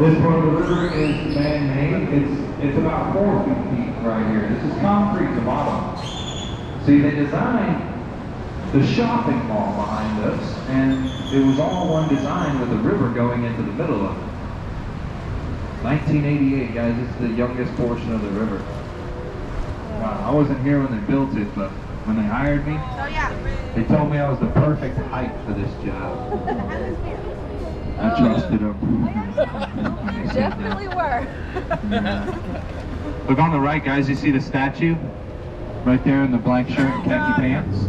This part of the river is man-made. It's about 4 feet deep right here. This is concrete to bottom. See, they designed the shopping mall behind us, and it was all one design with the river going into the middle of it. 1988, guys, it's the youngest portion of the river. I wasn't here when they built it, but when they hired me, they told me I was the perfect height for this job. I trusted them. You definitely were. Yeah. Look on the right, guys, you see the statue? Right there in the black shirt and khaki pants?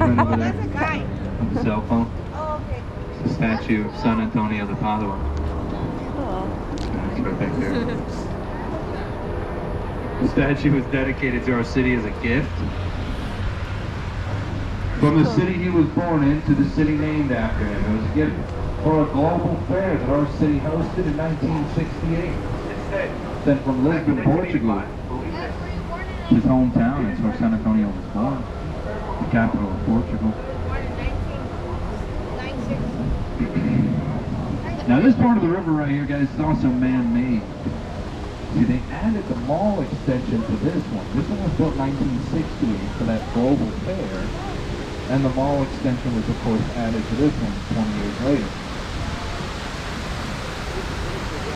Right over there. That's a guy. On the cell phone. Oh, okay. It's the statue of San Antonio de Padua. That's right back there. The statue was dedicated to our city as a gift. From the city he was born in to the city named after him. It was a gift for a global fair that our city hosted in 1968. Sent from Lisbon, Portugal. His hometown, it's where San Antonio was born. The capital of Portugal. Now this part of the river right here, guys, is also man-made. See, they added the mall extension to this one. This one was built 1968 for that global fair. And the mall extension was, of course, added to this one 20 years later.